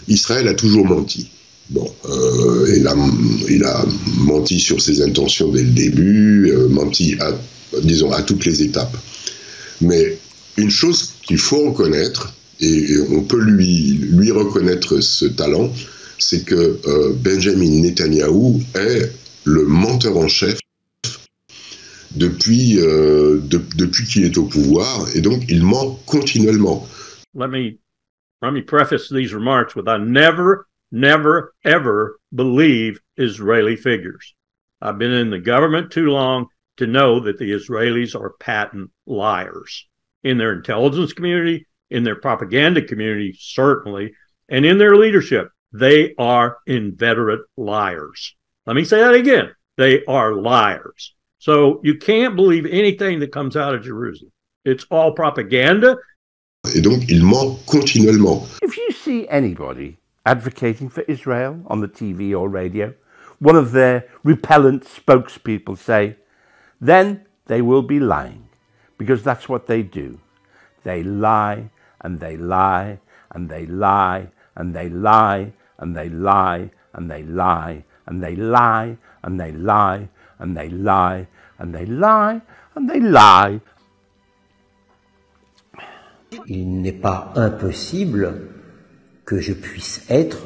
Israël a toujours menti. Bon, il a menti sur ses intentions dès le début, menti à toutes les étapes. Mais une chose qu'il faut reconnaître, et on peut lui reconnaître ce talent, c'est que Benjamin Netanyahou est le menteur en chef depuis qu'il est au pouvoir, et donc il ment continuellement. Let me preface these remarks with I never, ever believe Israeli figures. I've been in the government too long to know that the Israelis are patent liars. In their intelligence community, in their propaganda community, certainly, and in their leadership, they are inveterate liars. Let me say that again. They are liars. So you can't believe anything that comes out of Jerusalem. It's all propaganda. Et donc, il ment continuellement. If you see anybody advocating for Israel on the TV or radio, one of their repellent spokespeople say, then they will be lying, because that's what they do. They lie, and they lie, and they lie, and they lie, and they lie, and they lie, and they lie, and they lie, and they lie, and they lie, and they lie. Il n'est pas impossible que je puisse être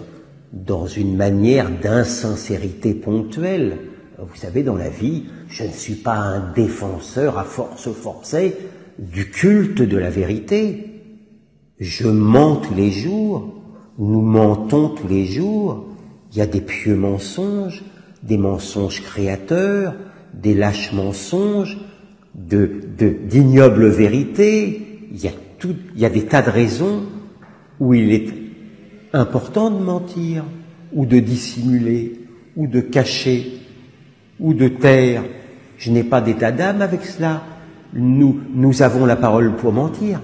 dans une manière d'insincérité ponctuelle. Vous savez, dans la vie, je ne suis pas un défenseur à force forcée du culte de la vérité. Je mens tous les jours, nous mentons tous les jours. Il y a des pieux mensonges, des mensonges créateurs, des lâches mensonges, d'ignobles vérités. Il y a des tas de raisons où il est important de mentir, ou de dissimuler, ou de cacher, ou de taire. Je n'ai pas d'état d'âme avec cela. Nous avons la parole pour mentir.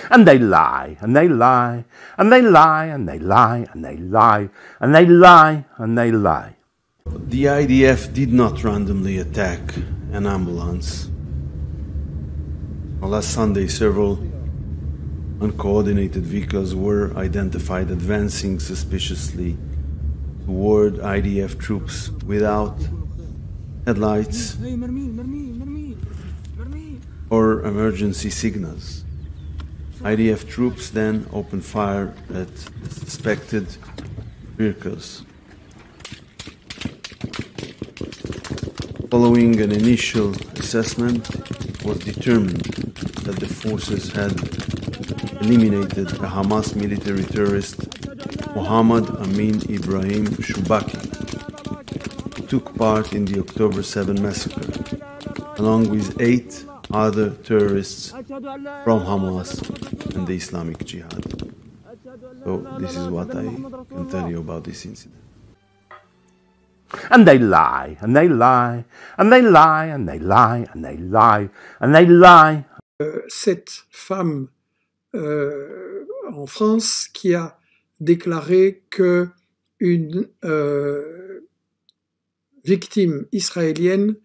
And they lie, and they lie, and they lie, and they lie, and they lie, and they lie, and they lie. The IDF did not randomly attack an ambulance. Last Sunday, several uncoordinated vehicles were identified advancing suspiciously toward IDF troops without headlights or emergency signals. IDF troops then opened fire at suspected vehicles. Following an initial assessment, it was determined that the forces had eliminated a Hamas military terrorist, Mohammed Amin Ibrahim Shubaki, who took part in the October 7 massacre, along with 8 other terrorists from Hamas and the Islamic Jihad. So this is what I can tell you about this incident. And they lie, and they lie, and they lie, and they lie, and they lie, and they lie. Cette femme en France qui a déclaré que une victime israélienne,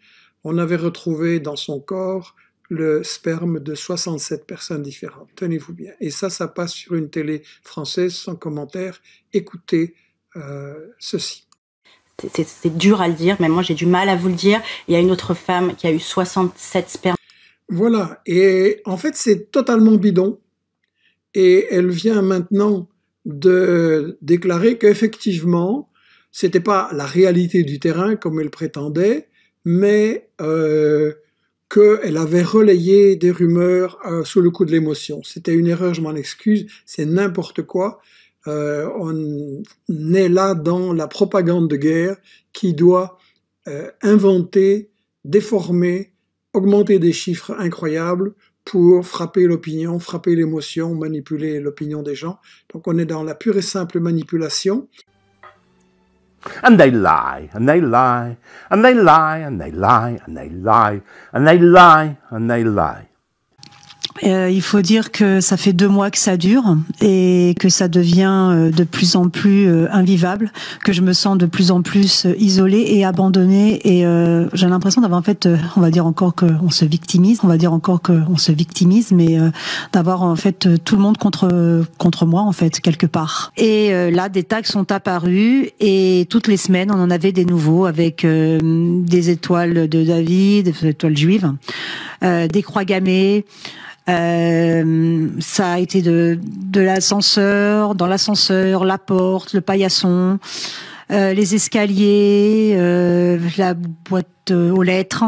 on avait retrouvé dans son corps le sperme de 67 personnes différentes. Tenez-vous bien. Et ça passe sur une télé française sans commentaire. Écoutez ceci. C'est dur à le dire, mais moi j'ai du mal à vous le dire. Il y a une autre femme qui a eu 67 spermes. Voilà, et en fait c'est totalement bidon. Et elle vient maintenant de déclarer qu'effectivement, c'était pas la réalité du terrain comme elle prétendait, mais qu'elle avait relayé des rumeurs sous le coup de l'émotion. C'était une erreur, je m'en excuse, c'est n'importe quoi. On est là dans la propagande de guerre qui doit inventer, déformer, augmenter des chiffres incroyables pour frapper l'opinion, frapper l'émotion, manipuler l'opinion des gens. Donc on est dans la pure et simple manipulation. And they lie, and they lie, and they lie, and they lie, and they lie, and they lie, and they lie. Il faut dire que ça fait 2 mois que ça dure et que ça devient de plus en plus invivable, que je me sens de plus en plus isolée et abandonnée et j'ai l'impression d'avoir en fait, on va dire encore qu'on se victimise, mais d'avoir en fait tout le monde contre moi en fait quelque part. Et là, des tags sont apparus et toutes les semaines, on en avait des nouveaux avec des étoiles de David, des étoiles juives, des croix gammées. Ça a été de l'ascenseur, dans l'ascenseur, la porte, le paillasson, les escaliers, la boîte aux lettres.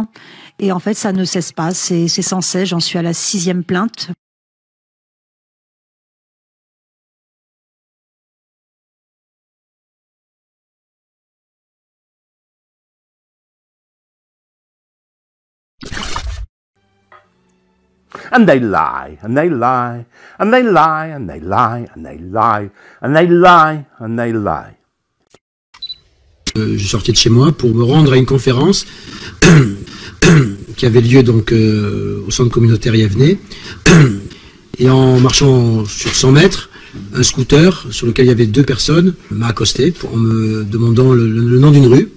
Et en fait, ça ne cesse pas, c'est sans cesse. J'en suis à la 6e plainte. And they lie, and they lie, and they lie, and they lie, and they lie, and they lie, and they lie. Je sortais de chez moi pour me rendre à une conférence qui avait lieu donc au centre communautaire Yavne. Et en marchant sur 100 mètres, un scooter sur lequel il y avait 2 personnes m'a accosté en me demandant le nom d'une rue.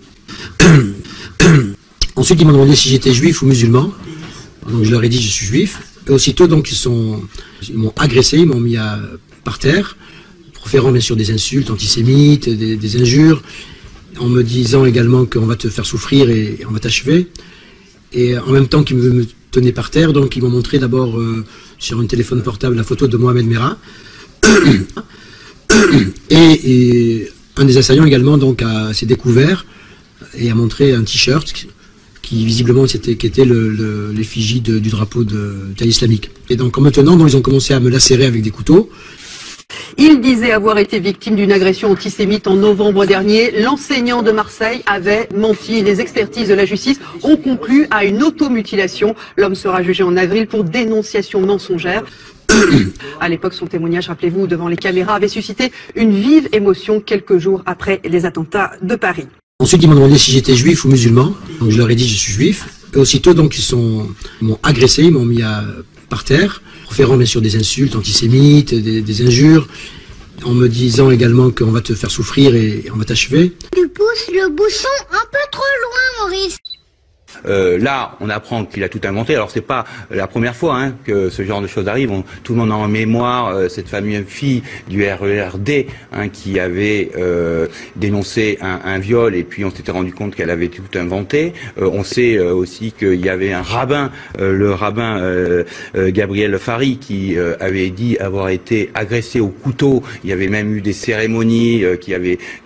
Ensuite, ils m'ont demandé si j'étais juif ou musulman. Donc je leur ai dit je suis juif. Et aussitôt donc ils m'ont agressé, ils m'ont mis par terre, proférant bien sûr des insultes antisémites, des injures, en me disant également qu'on va te faire souffrir et on va t'achever. Et en même temps qu'ils me tenaient par terre, donc ils m'ont montré d'abord sur un téléphone portable la photo de Mohamed Merah. et un des assaillants également donc s'est découvert et a montré un t-shirt qui visiblement était l'effigie du drapeau d'État islamique. Et donc maintenant, ils ont commencé à me lacérer avec des couteaux. Il disait avoir été victime d'une agression antisémite en novembre dernier. L'enseignant de Marseille avait menti. Les expertises de la justice ont conclu à une automutilation. L'homme sera jugé en avril pour dénonciation mensongère. À l'époque, son témoignage, rappelez-vous, devant les caméras, avait suscité une vive émotion quelques jours après les attentats de Paris. Ensuite, ils m'ont demandé si j'étais juif ou musulman. Donc je leur ai dit je suis juif. Et aussitôt, donc, ils m'ont agressé, ils m'ont mis par terre, proférant bien sûr des insultes antisémites, des injures, en me disant également qu'on va te faire souffrir et on va t'achever. Tu pousses le bouchon un peu trop loin, Maurice. Là, on apprend qu'il a tout inventé. Alors, c'est pas la première fois que ce genre de choses arrive. Tout le monde a en mémoire cette fameuse fille du RERD qui avait dénoncé un viol et puis on s'était rendu compte qu'elle avait tout inventé. On sait aussi qu'il y avait un rabbin, le rabbin Gabriel Fari, qui avait dit avoir été agressé au couteau. Il y avait même eu des cérémonies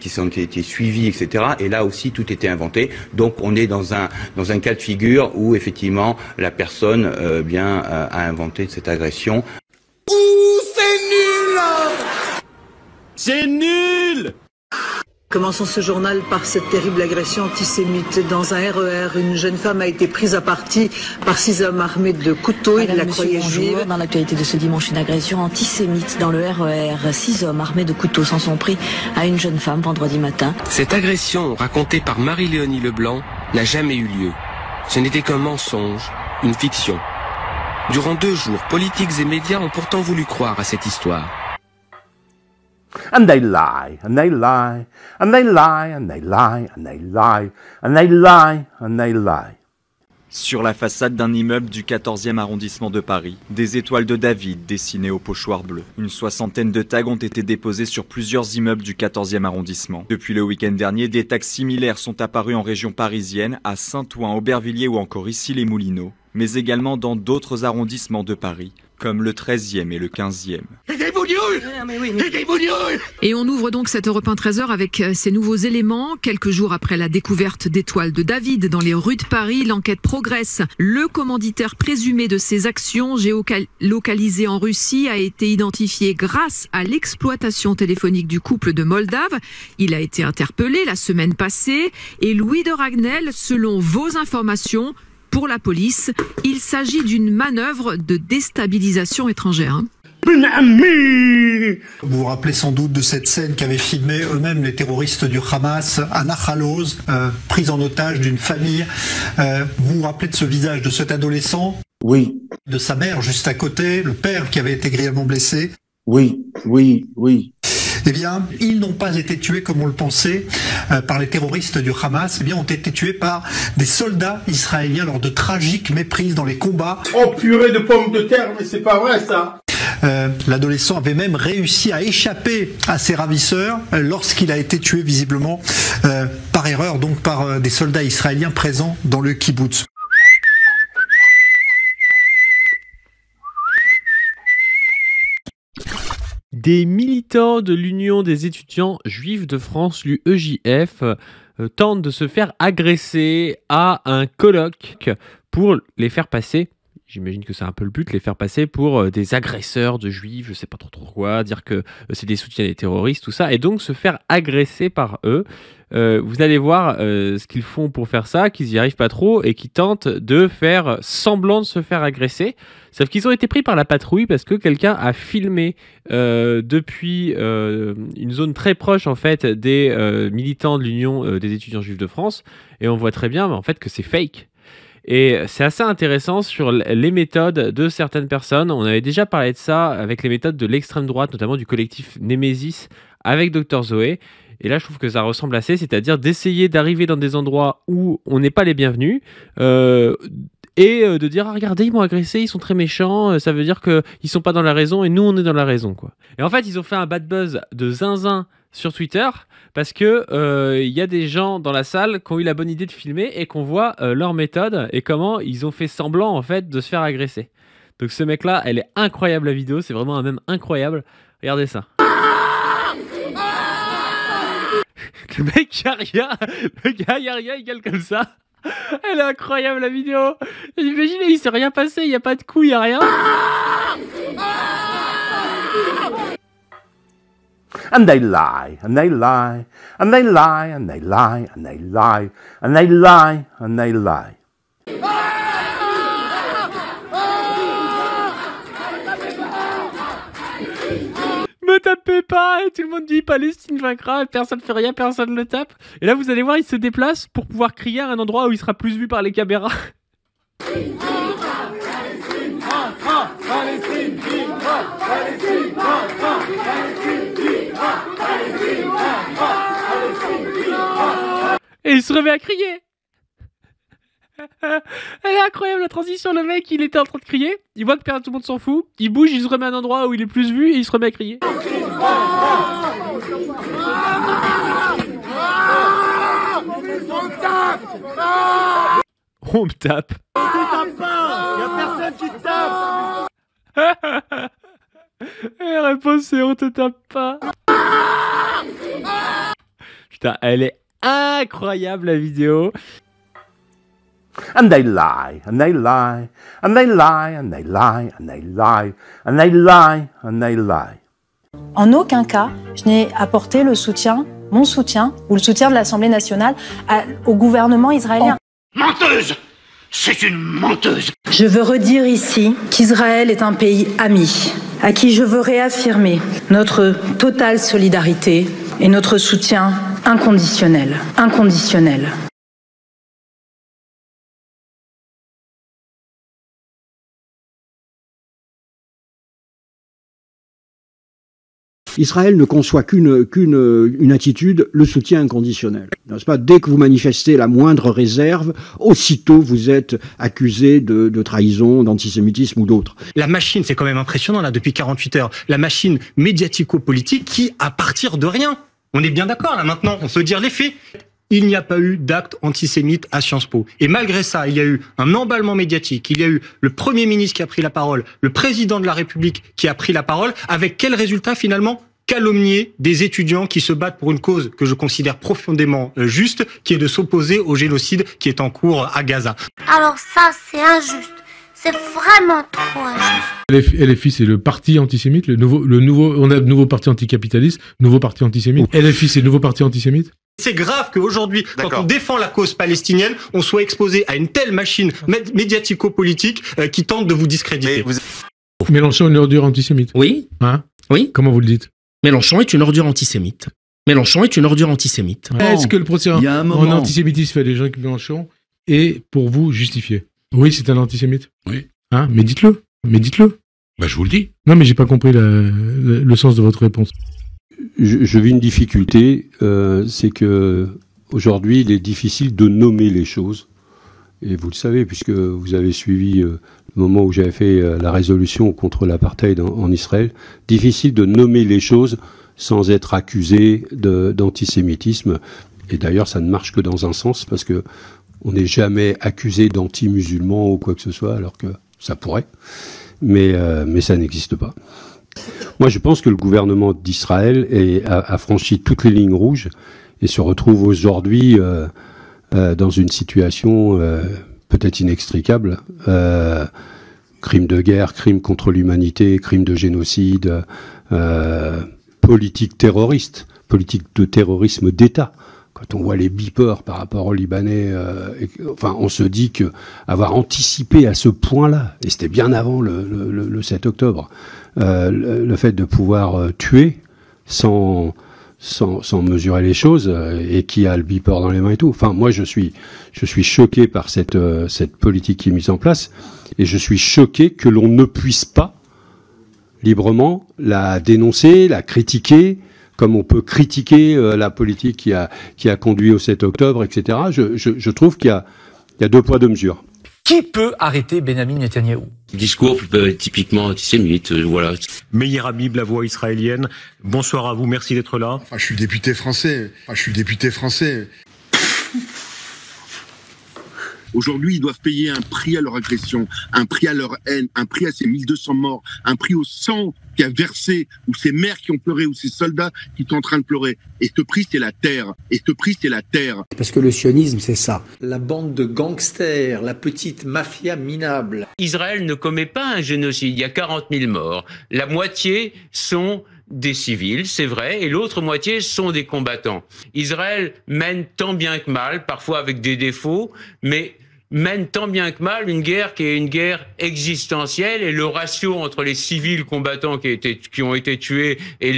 qui sont été suivies, etc. Et là aussi, tout était inventé. Donc, on est dans un cas de figure où effectivement la personne a inventé cette agression. C'est nul! C'est nul! Commençons ce journal par cette terrible agression antisémite. Dans un RER, une jeune femme a été prise à partie par 6 hommes armés de couteaux. Ils la croyaient juive. Dans l'actualité de ce dimanche, une agression antisémite dans le RER. 6 hommes armés de couteaux s'en sont pris à une jeune femme vendredi matin. Cette agression, racontée par Marie-Léonie Leblanc, n'a jamais eu lieu. Ce n'était qu'un mensonge, une fiction. Durant 2 jours, politiques et médias ont pourtant voulu croire à cette histoire. And they lie, and they lie, and they lie, and they lie, and they lie, and they lie, and they lie. Sur la façade d'un immeuble du 14e arrondissement de Paris, des étoiles de David dessinées au pochoir bleu. Une 60aine de tags ont été déposés sur plusieurs immeubles du 14e arrondissement. Depuis le week-end dernier, des tags similaires sont apparus en région parisienne, à Saint-Ouen, Aubervilliers ou encore ici les Moulineaux, mais également dans d'autres arrondissements de Paris, comme le 13e et le 15e. Et on ouvre donc cette Europe 1 13h avec ces nouveaux éléments. Quelques jours après la découverte d'étoiles de David dans les rues de Paris, l'enquête progresse. Le commanditaire présumé de ces actions géolocalisées en Russie a été identifié grâce à l'exploitation téléphonique du couple de Moldave. Il a été interpellé la semaine passée et Louis de Ragnel, selon vos informations, pour la police, il s'agit d'une manœuvre de déstabilisation étrangère. Vous vous rappelez sans doute de cette scène qu'avaient filmé eux-mêmes les terroristes du Hamas à Nachal Oz, prise en otage d'une famille. Vous vous rappelez de ce visage de cet adolescent ? Oui. De sa mère juste à côté, le père qui avait été grièvement blessé. Oui. Eh bien, ils n'ont pas été tués comme on le pensait par les terroristes du Hamas. Eh bien, ont été tués par des soldats israéliens lors de tragiques méprises dans les combats. Oh purée de pommes de terre, mais c'est pas vrai ça. L'adolescent avait même réussi à échapper à ses ravisseurs lorsqu'il a été tué visiblement par erreur, donc par des soldats israéliens présents dans le kibbutz. Des militants de l'Union des étudiants juifs de France, l'UEJF, tentent de se faire agresser à un colloque pour les faire passer, j'imagine que c'est un peu le but, les faire passer pour des agresseurs de juifs, je sais pas trop quoi, dire que c'est des soutiens des terroristes, tout ça, et donc se faire agresser par eux. Vous allez voir ce qu'ils font pour faire ça, qu'ils n'y arrivent pas trop et qu'ils tentent de faire semblant de se faire agresser. Sauf qu'ils ont été pris par la patrouille parce que quelqu'un a filmé depuis une zone très proche en fait des militants de l'Union des étudiants juifs de France, et on voit très bien en fait que c'est fake. Et c'est assez intéressant sur les méthodes de certaines personnes. On avait déjà parlé de ça avec les méthodes de l'extrême droite, notamment du collectif Némésis avec Dr Zoé. Et là, je trouve que ça ressemble assez, c'est-à-dire d'essayer d'arriver dans des endroits où on n'est pas les bienvenus et de dire « Ah, regardez, ils m'ont agressé, ils sont très méchants, ça veut dire qu'ils sont pas dans la raison et nous, on est dans la raison. » quoi. Et en fait, ils ont fait un bad buzz de zinzin sur Twitter parce que y a des gens dans la salle qui ont eu la bonne idée de filmer et qu'on voit leur méthode et comment ils ont fait semblant en fait de se faire agresser. Donc ce mec-là, elle est incroyable la vidéo, c'est vraiment un mème incroyable. Regardez ça. Le mec, y a rien. Le gars, y a rien, il gueule comme ça. Elle est incroyable la vidéo. Imaginez, il s'est rien passé, il n'y a pas de coup, il n'y a rien. And they lie, and they lie, and they lie, and they lie, and they lie, and they lie, and they lie. Me tapez pas, et tout le monde dit Palestine vaincra, et personne fait rien, personne le tape. Et là vous allez voir, il se déplace pour pouvoir crier à un endroit où il sera plus vu par les caméras. Et il se remet à crier. Elle est incroyable la transition, le mec il était en train de crier, il voit que tout le monde s'en fout, il bouge, il se remet à un endroit où il est plus vu et il se remet à crier. On me tape. On te tape pas, y'a personne qui te tape. Et la réponse c'est on te tape pas. Putain, elle est incroyable la vidéo. And they lie, and they lie, and they lie, and they lie, and they lie, and they lie, and they lie. En aucun cas, je n'ai apporté le soutien, mon soutien, ou le soutien de l'Assemblée nationale au gouvernement israélien. Menteuse! C'est une menteuse! Je veux redire ici qu'Israël est un pays ami, à qui je veux réaffirmer notre totale solidarité et notre soutien inconditionnel. Inconditionnel. Israël ne conçoit qu'une attitude, le soutien inconditionnel. N'est-ce pas? Dès que vous manifestez la moindre réserve, aussitôt vous êtes accusé de trahison, d'antisémitisme ou d'autres. La machine, c'est quand même impressionnant là depuis 48 heures, la machine médiatico-politique qui, à partir de rien, on est bien d'accord là maintenant, on peut dire les faits. Il n'y a pas eu d'acte antisémite à Sciences Po. Et malgré ça, il y a eu un emballement médiatique, il y a eu le Premier ministre qui a pris la parole, le Président de la République qui a pris la parole, avec quel résultat finalement? Calomnier des étudiants qui se battent pour une cause que je considère profondément juste, qui est de s'opposer au génocide qui est en cours à Gaza. Alors ça, c'est injuste. C'est vraiment trop injuste. LFI, c'est le parti antisémite, on a le nouveau parti anticapitaliste, nouveau parti antisémite. LFI, c'est le nouveau parti antisémite. C'est grave qu'aujourd'hui, quand on défend la cause palestinienne, on soit exposé à une telle machine médiatico-politique qui tente de vous discréditer. Mélenchon est une ordure antisémite. Oui. Hein? Oui. Comment vous le dites? Mélenchon est une ordure antisémite. Mélenchon est une ordure antisémite. Est-ce que le procès en antisémitisme fait des gens qui Mélenchon est pour vous justifié? Oui, c'est un antisémite. Oui. Hein, mais dites-le. Bah, je vous le dis. Non, mais j'ai pas compris le sens de votre réponse. Je vis une difficulté, c'est que aujourd'hui, il est difficile de nommer les choses. Et vous le savez, puisque vous avez suivi le moment où j'avais fait la résolution contre l'apartheid en Israël. Difficile de nommer les choses sans être accusé d'antisémitisme. Et d'ailleurs, ça ne marche que dans un sens, parce que on n'est jamais accusé d'anti-musulman ou quoi que ce soit, alors que ça pourrait. Mais ça n'existe pas. Moi, je pense que le gouvernement d'Israël a franchi toutes les lignes rouges et se retrouve aujourd'hui dans une situation peut-être inextricable. Crimes de guerre, crimes contre l'humanité, crimes de génocide, politique terroriste, politique de terrorisme d'État. Quand on voit les beepers par rapport aux Libanais, enfin, on se dit que avoir anticipé à ce point-là, et c'était bien avant le 7 octobre, le fait de pouvoir tuer sans mesurer les choses, et qui a le beeper dans les mains et tout. Enfin, moi, je suis choqué par cette politique qui est mise en place, et je suis choqué que l'on ne puisse pas librement la dénoncer, la critiquer, comme on peut critiquer la politique qui a conduit au 7 octobre, etc. Je trouve qu'il y a deux poids, deux mesures. Qui peut arrêter Benyamin Netanyahou? Discours typiquement antisémite, voilà. Meir Habib, la voix israélienne. Bonsoir à vous, merci d'être là. Enfin, je suis député français. Aujourd'hui, ils doivent payer un prix à leur agression, un prix à leur haine, un prix à ces 1200 morts, un prix au sang qui a versé, ou ces mères qui ont pleuré, ou ces soldats qui sont en train de pleurer. Et ce prix, c'est la terre. Parce que le sionisme, c'est ça. La bande de gangsters, la petite mafia minable. Israël ne commet pas un génocide, il y a 40 000 morts. La moitié sont des civils, c'est vrai, et l'autre moitié sont des combattants. Israël mène tant bien que mal, parfois avec des défauts, mais mène tant bien que mal une guerre qui est une guerre existentielle, et le ratio entre les civils combattants qui ont été tués et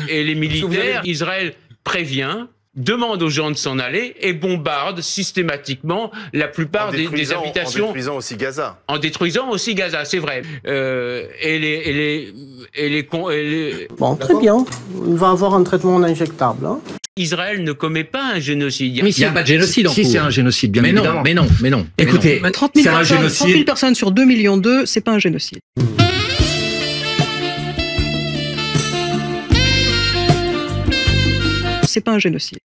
les militaires, Israël prévient, demande aux gens de s'en aller et bombarde systématiquement la plupart des habitations. En détruisant aussi Gaza. En détruisant aussi Gaza, c'est vrai. Bon, très bien. Il va avoir un traitement injectable. Hein. Israël ne commet pas un génocide. Mais il n'y a pas de génocide en cours. Si c'est un génocide, bien évidemment. Mais non. Écoutez, 30 000 personnes sur 2,2 millions, c'est pas un génocide. C'est pas un génocide.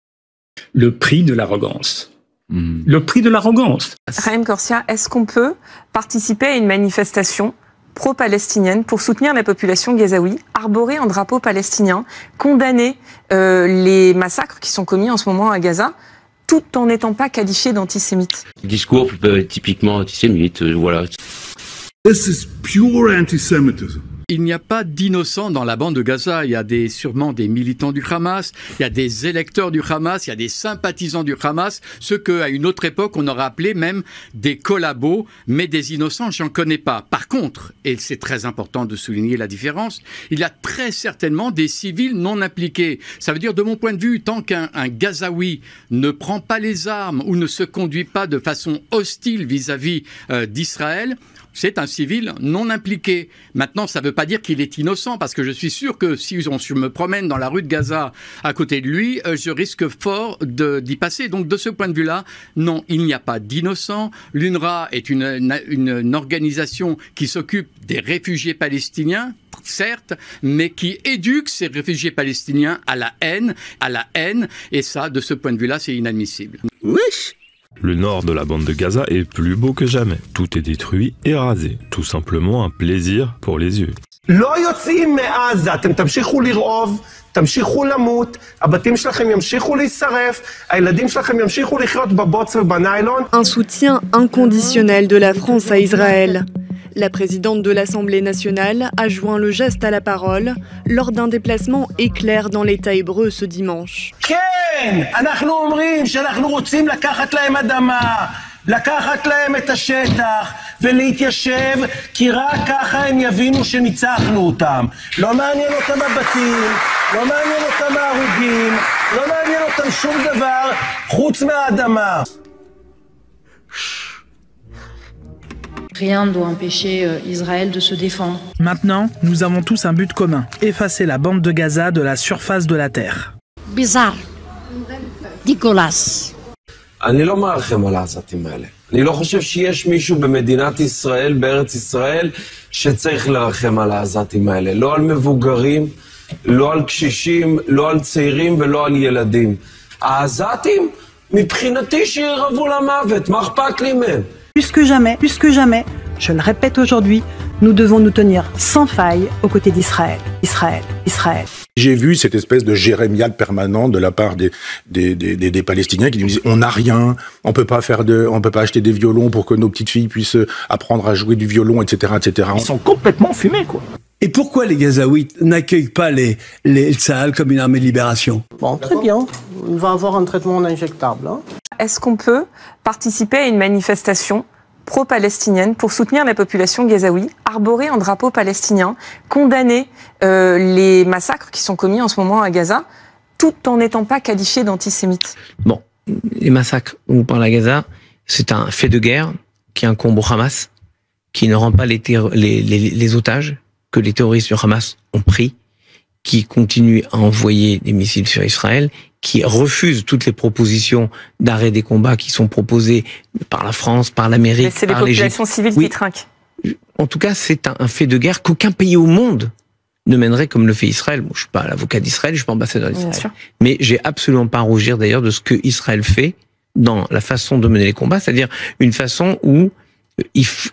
Le prix de l'arrogance. Le prix de l'arrogance. Raïm Corsia, est-ce qu'on peut participer à une manifestation pro-palestinienne pour soutenir la population gazaoui, arborer un drapeau palestinien, condamner les massacres qui sont commis en ce moment à Gaza, tout en n'étant pas qualifié d'antisémite? Discours typiquement antisémite, voilà. This is pure anti-Semitism. Il n'y a pas d'innocents dans la bande de Gaza. Il y a sûrement des militants du Hamas, il y a des électeurs du Hamas, il y a des sympathisants du Hamas, ceux qu'à une autre époque on aurait appelé même des collabos, mais des innocents, j'en connais pas. Par contre, et c'est très important de souligner la différence, il y a très certainement des civils non impliqués. Ça veut dire, de mon point de vue, tant qu'un Gazaoui ne prend pas les armes ou ne se conduit pas de façon hostile vis-à-vis d'Israël, c'est un civil non impliqué. Maintenant, ça ne veut pas dire qu'il est innocent, parce que je suis sûr que si je me promène dans la rue de Gaza à côté de lui, je risque fort d'y passer. Donc, de ce point de vue-là, non, il n'y a pas d'innocent. L'UNRWA est une organisation qui s'occupe des réfugiés palestiniens, certes, mais qui éduque ces réfugiés palestiniens à la haine, et ça, de ce point de vue-là, c'est inadmissible. Wesh! Le nord de la bande de Gaza est plus beau que jamais. Tout est détruit et rasé. Tout simplement un plaisir pour les yeux. לא יוצאים מעזה, אתם תמשיכו לרעוב, תמשיכו למות, הבתים שלכם ימשיכו להישרף, הילדים שלכם ימשיכו לחיות בבוץ ובניילון. Un soutien inconditionnel de la France à Israël. La présidente de l'Assemblée nationale a joint le geste à la parole lors d'un déplacement éclair dans l'État hébreu ce dimanche. כן, אנחנו אומרים שאנחנו רוצים לקחת להם אדמה, לקחת להם את השטח ולהתיישב, כי רק ככה הם יבינו שניצחנו אותם. לא מעניין אותם הבתים, לא מעניין אותם ההרוגים, לא מעניין אותם שום דבר חוץ מהאדמה. Rien ne doit empêcher Israël de se défendre. Maintenant, nous avons tous un but commun. Effacer la bande de Gaza de la surface de la terre. Bizarre. dégueulasse. אני לא מרחם על העזתים האלה. אני לא חושב שיש מישהו במדינת ישראל, בארץ ישראל, שצריך לרחם על העזתים האלה. לא על מבוגרים, לא על קשישים, לא על צעירים ולא על ילדים. העזתים, מבחינתי שירבו למוות, מה אכפת לי מהם? Plus que jamais, je le répète aujourd'hui, nous devons nous tenir sans faille aux côtés d'Israël. Israël. J'ai vu cette espèce de jérémiade permanente de la part des Palestiniens qui nous disent on n'a rien, on peut pas acheter des violons pour que nos petites filles puissent apprendre à jouer du violon, etc., etc. Ils sont complètement fumés, quoi. Et pourquoi les Gazaouites n'accueillent pas les Tsahal comme une armée de libération? Bon, très bien. Il va avoir un traitement injectable. Hein. Est-ce qu'on peut participer à une manifestation pro-palestinienne pour soutenir la population gazaoui, arborer un drapeau palestinien, condamner les massacres qui sont commis en ce moment à Gaza, tout en n'étant pas qualifié d'antisémite? Bon, les massacres dont on parle à Gaza, c'est un fait de guerre qui incombe au Hamas, qui ne rend pas les otages que les terroristes du Hamas ont pris, qui continue à envoyer des missiles sur Israël, qui refuse toutes les propositions d'arrêt des combats qui sont proposées par la France, par l'Amérique, par l'Égypte. C'est les populations civiles qui trinquent. En tout cas, c'est un fait de guerre qu'aucun pays au monde ne mènerait comme le fait Israël. Moi, je suis pas l'avocat d'Israël, je suis pas ambassadeur d'Israël. Mais j'ai absolument pas à rougir d'ailleurs de ce que Israël fait dans la façon de mener les combats, c'est-à-dire une façon où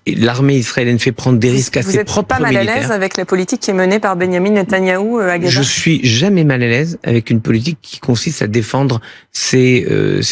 l'armée israélienne fait prendre des risques à ses propres militaires. Vous n'êtes pas mal à l'aise avec la politique qui est menée par Benyamin Netanyahou à Gaza? Je suis jamais mal à l'aise avec une politique qui consiste à défendre ses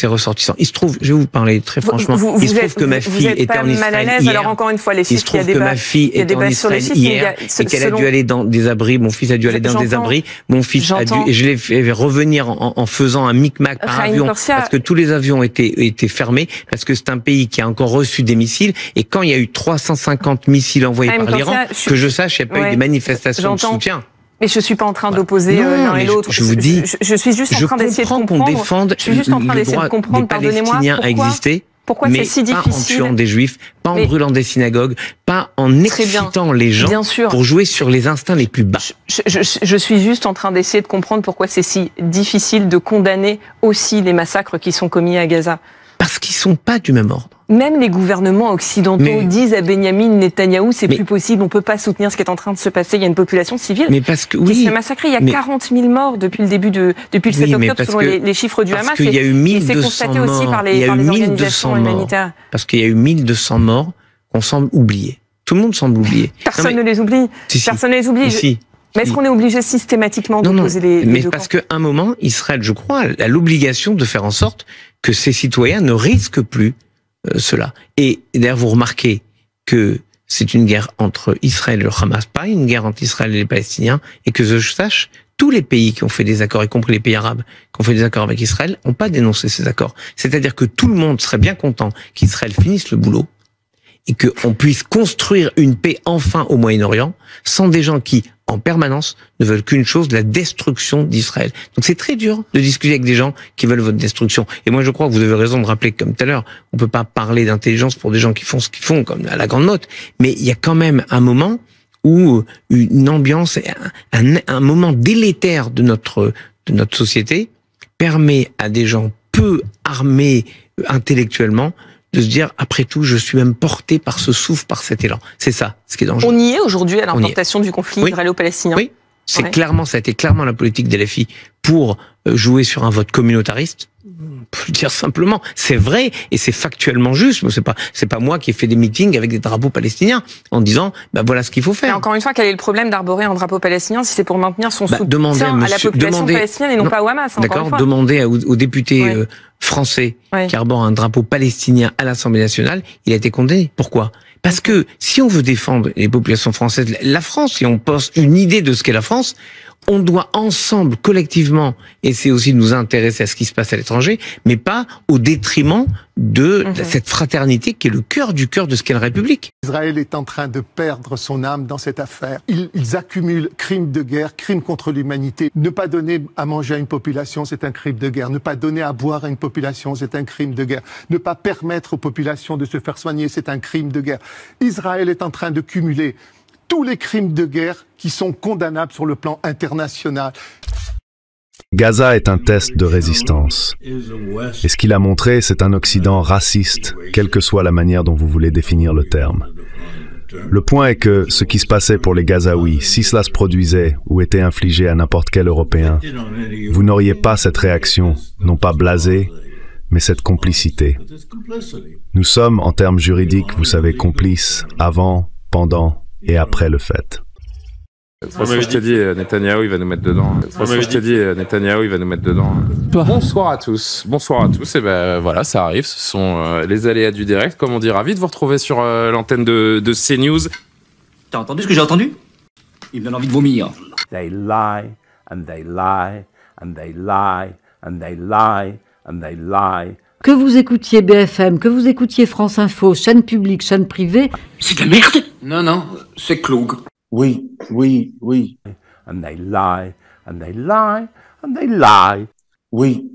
ressortissants. Il se trouve, je vais vous parler très franchement, il se trouve que ma fille était en Israël hier. Alors encore une fois, les chiffres, il se trouve que ma fille était en Israël hier et qu'elle a dû aller dans des abris. Mon fils a dû aller dans des abris. Mon fils a dû, et je l'ai fait revenir en faisant un micmac par avion parce que tous les avions étaient fermés parce que c'est un pays qui a encore reçu des missiles. Et quand il y a eu 350 missiles envoyés par l'Iran, que je sache, il n'y a pas eu des manifestations de soutien. Mais je suis pas en train d'opposer l'un et l'autre. Je vous dis, je suis juste en train d'essayer de comprendre. Je comprends qu'on défende le droit des Palestiniens à exister. Pourquoi c'est si difficile? Pas en tuant des juifs, pas en brûlant des synagogues, pas en excitant les gens pour jouer sur les instincts les plus bas. Je suis juste en train d'essayer de comprendre pourquoi c'est si difficile de condamner aussi les massacres qui sont commis à Gaza. Parce qu'ils sont pas du même ordre. Même les gouvernements occidentaux disent à Benyamin Netanyahou, c'est plus possible, on peut pas soutenir ce qui est en train de se passer. Il y a une population civile qui se fait massacrer. Il y a 40 000 morts depuis le 7 octobre, selon les chiffres du Hamas. Parce qu'il y a eu 1200 morts. Aussi par les organisations humanitaires. Parce qu'il y a eu 1200 morts qu'on semble oublier. Tout le monde semble oublier. Personne ne les oublie. Personne ne les oublie. Mais est-ce qu'on est obligé systématiquement d'opposer les deux camps? Parce qu'à un moment, Israël, je crois, a l'obligation de faire en sorte que ses citoyens ne risquent plus cela. Et d'ailleurs, vous remarquez que c'est une guerre entre Israël et le Hamas, pas une guerre entre Israël et les Palestiniens, et que je sache, tous les pays qui ont fait des accords, y compris les pays arabes, qui ont fait des accords avec Israël, n'ont pas dénoncé ces accords. C'est-à-dire que tout le monde serait bien content qu'Israël finisse le boulot, et qu'on puisse construire une paix enfin au Moyen-Orient, sans des gens qui, en permanence, ne veulent qu'une chose, la destruction d'Israël. Donc c'est très dur de discuter avec des gens qui veulent votre destruction. Et moi je crois que vous avez raison de rappeler que, comme tout à l'heure, on peut pas parler d'intelligence pour des gens qui font ce qu'ils font, comme à la grande note, mais il y a quand même un moment où une ambiance, un moment délétère de notre société permet à des gens peu armés intellectuellement de se dire, après tout, je suis même porté par ce souffle, par cet élan. C'est ça, ce qui est dangereux. On y est aujourd'hui à l'importation du conflit israélo-palestinien. Oui, ça a été clairement la politique des LFI pour jouer sur un vote communautariste. On peut le dire simplement. C'est vrai et c'est factuellement juste. C'est pas moi qui ai fait des meetings avec des drapeaux palestiniens en disant, voilà ce qu'il faut faire. Et encore une fois, quel est le problème d'arborer un drapeau palestinien si c'est pour maintenir son soutien à la population palestinienne et non pas au Hamas? D'accord, demandez aux députés français qui arborent un drapeau palestinien à l'Assemblée nationale, il a été condamné. Pourquoi? Parce que si on veut défendre les populations françaises, la France, si on pose une idée de ce qu'est la France, On doit ensemble, collectivement, essayer aussi de nous intéresser à ce qui se passe à l'étranger, mais pas au détriment de cette fraternité qui est le cœur du cœur de ce qu'est la République. Israël est en train de perdre son âme dans cette affaire. Ils accumulent crimes de guerre, crimes contre l'humanité. Ne pas donner à manger à une population, c'est un crime de guerre. Ne pas donner à boire à une population, c'est un crime de guerre. Ne pas permettre aux populations de se faire soigner, c'est un crime de guerre. Israël est en train de cumuler tous les crimes de guerre qui sont condamnables sur le plan international. Gaza est un test de résistance. Et ce qu'il a montré, c'est un Occident raciste, quelle que soit la manière dont vous voulez définir le terme. Le point est que ce qui se passait pour les Gazaouis, si cela se produisait ou était infligé à n'importe quel Européen, vous n'auriez pas cette réaction, non pas blasée, mais cette complicité. Nous sommes, en termes juridiques, vous savez, complices avant, pendant et après le fait. Moi je t'ai dit, Netanyahou il va nous mettre dedans. Moi je t'ai dit, Netanyahou il va nous mettre dedans. Bonsoir à tous. Bonsoir à tous. Et ben voilà, ça arrive. Ce sont les aléas du direct. Comme on dit, ravi de vous retrouver sur l'antenne de CNews. T'as entendu ce que j'ai entendu? Il me donne envie de vomir. They lie, and they lie, and they lie, and they lie, and they lie. Que vous écoutiez BFM, que vous écoutiez France Info, chaîne publique, chaîne privée... C'est de la merde. Non, c'est Cloug. Oui. And they lie, and they lie, and they lie. Oui.